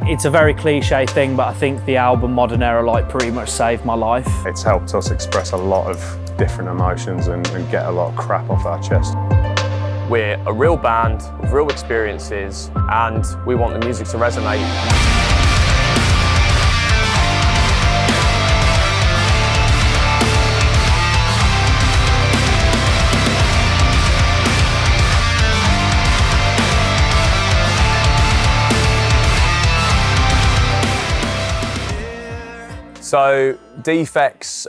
It's a very cliche thing, but I think the album Modern Era like pretty much saved my life. It's helped us express a lot of different emotions and get a lot of crap off our chest. We're a real band with real experiences, and we want the music to resonate. So Defects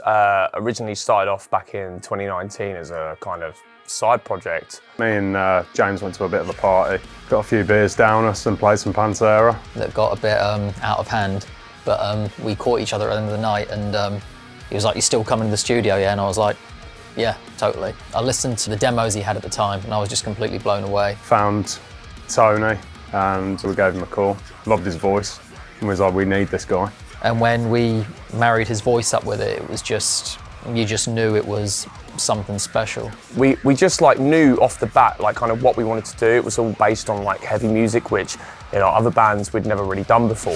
originally started off back in 2019 as a kind of side project. Me and James went to a bit of a party, got a few beers down us and played some Pantera. That got a bit out of hand, but we caught each other at the end of the night, and he was like, "You still coming to the studio, yeah?" And I was like, "Yeah, totally." I listened to the demos he had at the time, and I was just completely blown away. Found Tony and we gave him a call. Loved his voice and was like, "We need this guy." And when we married his voice up with it, it was just, you just knew it was something special. We just like knew off the bat like kind of what we wanted to do. It was all based on like heavy music, which, you know, other bands we'd never really done before.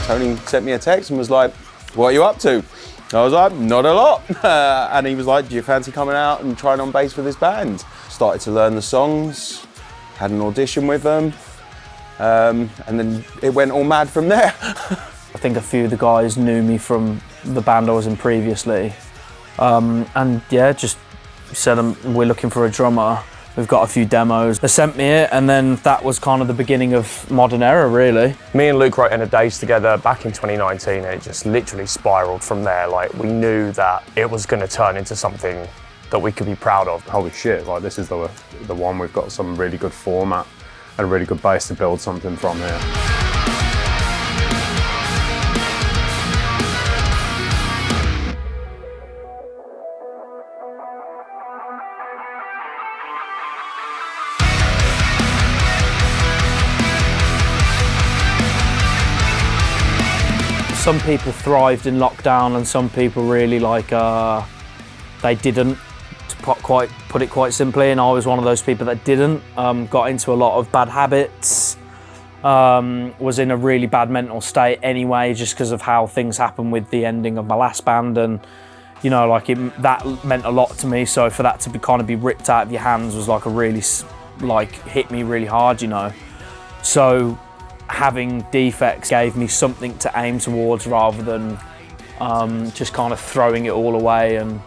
Tony sent me a text and was like, "What are you up to?" I was like, "Not a lot." And he was like, "Do you fancy coming out and trying on bass with this band?" Started to learn the songs, had an audition with them, and then it went all mad from there. I think a few of the guys knew me from the band I was in previously. And yeah, just said, "We're looking for a drummer. We've got a few demos." They sent me it, and then that was kind of the beginning of Modern Era, really. Me and Luke wrote End of Days together back in 2019, and it just literally spiraled from there. Like, we knew that it was going to turn into something that we could be proud of. Holy shit, like this is the one. We've got some really good format and a really good base to build something from here. Some people thrived in lockdown, and some people really they didn't, to put it quite simply, and I was one of those people that didn't. Got into a lot of bad habits, was in a really bad mental state anyway, just because of how things happened with the ending of my last band, and you know, like that meant a lot to me. So for that to be ripped out of your hands was like a really, hit me really hard, you know. So having Defects gave me something to aim towards rather than just kind of throwing it all away and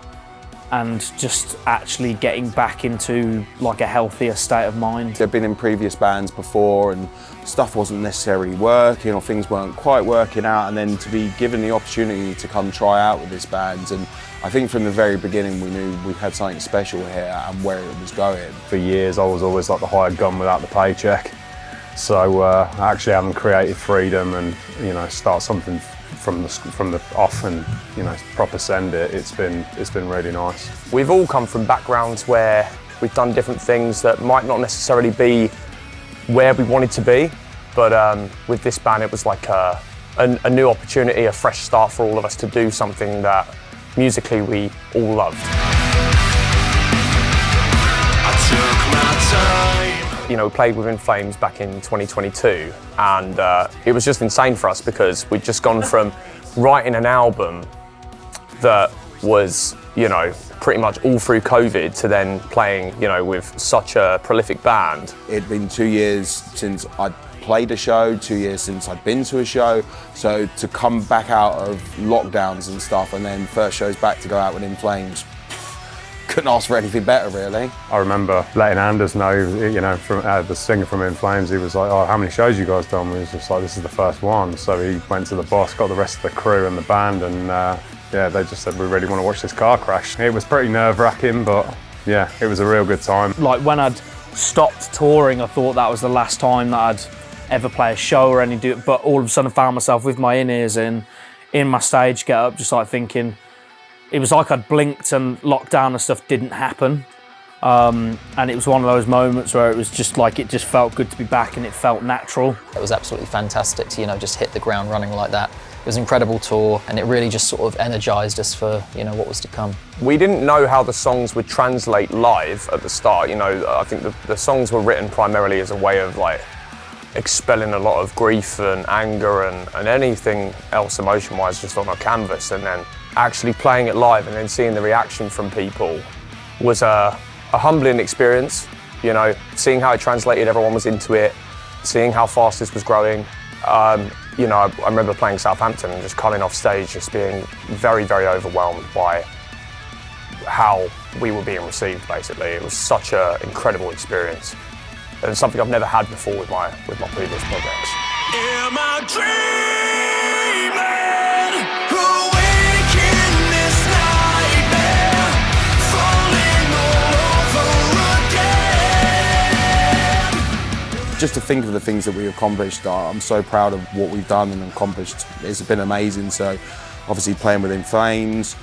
just actually getting back into like a healthier state of mind. I've been in previous bands before and stuff wasn't necessarily working or things weren't quite working out, and then to be given the opportunity to come try out with this band, and I think from the very beginning we knew we had something special here and where it was going. For years I was always like the hired gun without the paycheck. So actually having creative freedom and, you know, start something from the off and, you know, proper send it, it's been really nice. We've all come from backgrounds where we've done different things that might not necessarily be where we wanted to be, but with this band it was like a new opportunity, a fresh start for all of us to do something that musically we all loved. I took my time. You know, we played with In Flames back in 2022, and it was just insane for us because we'd just gone from writing an album that was, you know, pretty much all through COVID to then playing, you know, with such a prolific band. It'd been 2 years since I'd played a show, 2 years since I'd been to a show, so to come back out of lockdowns and stuff and then first shows back to go out with In Flames, couldn't ask for anything better, really. I remember letting Anders know, you know, from the singer from In Flames, he was like, "Oh, how many shows you guys done?" We was just like, "This is the first one." So he went to the boss, got the rest of the crew and the band, and yeah, they just said, "We really want to watch this car crash." It was pretty nerve-wracking, but yeah, it was a real good time. Like when I'd stopped touring, I thought that was the last time that I'd ever play a show or anything, but all of a sudden I found myself with my in-ears in my stage get-up, just like thinking, it was like I'd blinked and lockdown and stuff didn't happen. And it was one of those moments where it was just like, it just felt good to be back and it felt natural. It was absolutely fantastic to, you know, just hit the ground running like that It was an incredible tour, and it really just sort of energised us for, you know, what was to come. We didn't know how the songs would translate live at the start. You know, I think the songs were written primarily as a way of like expelling a lot of grief and anger and anything else emotion-wise just on a canvas, and then actually playing it live and then seeing the reaction from people was a humbling experience. You know, seeing how it translated, everyone was into it, seeing how fast this was growing. You know, I remember playing Southampton and just coming off stage just being very, very overwhelmed by how we were being received, basically. It was such an incredible experience and something I've never had before with my previous projects. Am I dreaming? Awake in this nightmare, falling all over again. Just to think of the things that we accomplished, I'm so proud of what we've done and accomplished. It's been amazing. So obviously playing with In Flames,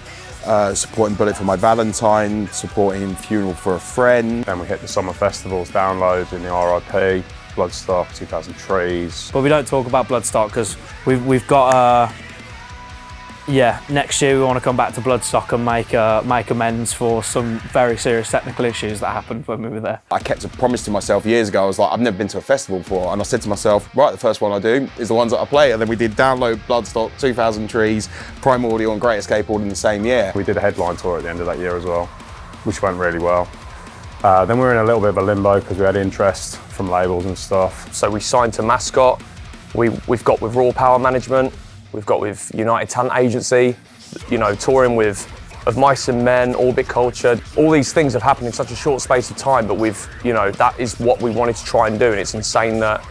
supporting Bullet for My Valentine, supporting Funeral for a Friend. Then we hit the summer festivals, downloads in the RIP, Bloodstock, 2000 Trees. But we don't talk about Bloodstock because we've got next year we want to come back to Bloodstock and make amends for some very serious technical issues that happened when we were there. I kept a promise to myself years ago. I was like, I've never been to a festival before, and I said to myself, right, the first one I do is the ones that I play. And then we did Download, Bloodstock, 2000 Trees, Primordial and Great Escape all in the same year. We did a headline tour at the end of that year as well, which went really well. Then we were in a little bit of a limbo because we had interest from labels and stuff. So we signed to Mascot, we've got with Raw Power Management, we've got with United Talent Agency, you know, touring with Of Mice and Men, Orbit Culture. All these things have happened in such a short space of time, but that is what we wanted to try and do, and it's insane that,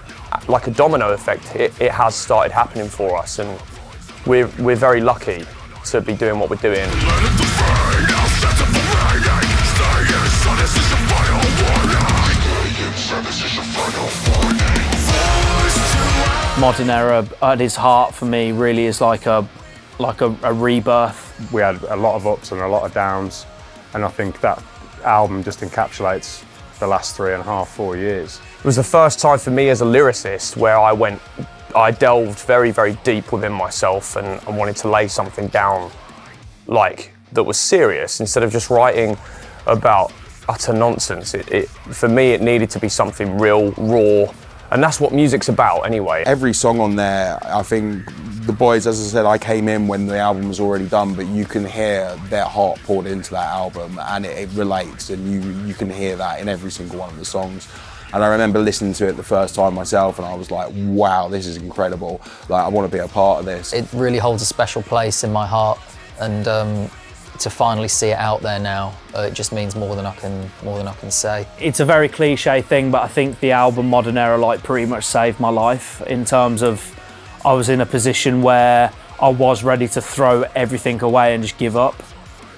like a domino effect, it has started happening for us, and we're very lucky to be doing what we're doing. Modern Era at its heart for me really is like a rebirth. We had a lot of ups and a lot of downs, and I think that album just encapsulates the last 3.5, 4 years. It was the first time for me as a lyricist where I delved very, very deep within myself and wanted to lay something down like that was serious instead of just writing about utter nonsense. For me, it needed to be something real, raw, and that's what music's about anyway. Every song on there, I think the boys, as I said, I came in when the album was already done, but you can hear their heart poured into that album, and it relates, and you can hear that in every single one of the songs. And I remember listening to it the first time myself, and I was like, wow, this is incredible. Like, I want to be a part of this. It really holds a special place in my heart, and to finally see it out there now, it just means more than I can say. It's a very cliche thing, but I think the album Modern Era like pretty much saved my life in terms of I was in a position where I was ready to throw everything away and just give up.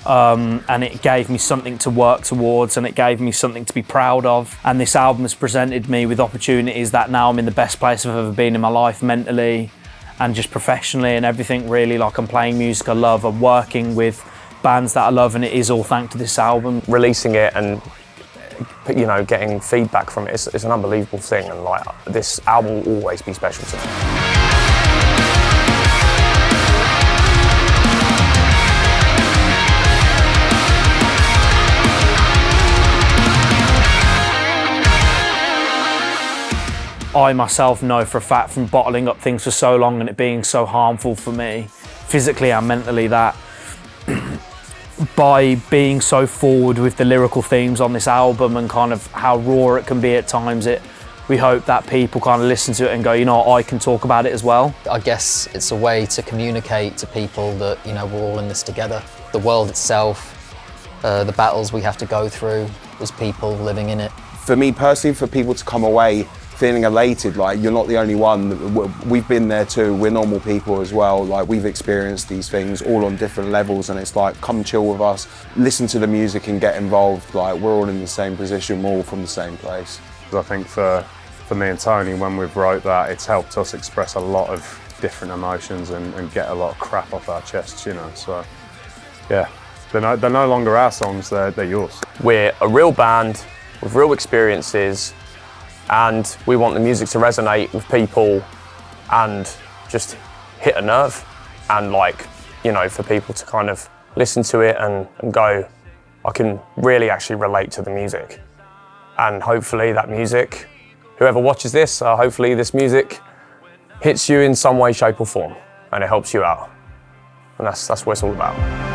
And it gave me something to work towards, and it gave me something to be proud of. And this album has presented me with opportunities that now I'm in the best place I've ever been in my life, mentally and just professionally and everything really. Like, I'm playing music I love, I'm working with bands that I love, and it is all thanks to this album. Releasing it and, you know, getting feedback from it, it's an unbelievable thing, and like, this album will always be special to me. I myself know for a fact from bottling up things for so long and it being so harmful for me, physically and mentally, that by being so forward with the lyrical themes on this album and kind of how raw it can be at times, we hope that people kind of listen to it and go, you know, I can talk about it as well. I guess it's a way to communicate to people that, you know, we're all in this together. The world itself, the battles we have to go through, there's people living in it. For me personally, for people to come away feeling elated, like, you're not the only one. We've been there too. We're normal people as well. Like, we've experienced these things all on different levels, and it's like, come chill with us, listen to the music and get involved. Like, we're all in the same position, we're all from the same place. I think for me and Tony, when we've wrote that, it's helped us express a lot of different emotions and get a lot of crap off our chests, you know. So yeah, they're no longer our songs, they're yours. We're a real band with real experiences, and we want the music to resonate with people and just hit a nerve. and like, you know, for people to kind of listen to it and go, I can really actually relate to the music. And hopefully that music, whoever watches this, hopefully this music hits you in some way, shape or form, and it helps you out. And that's what it's all about.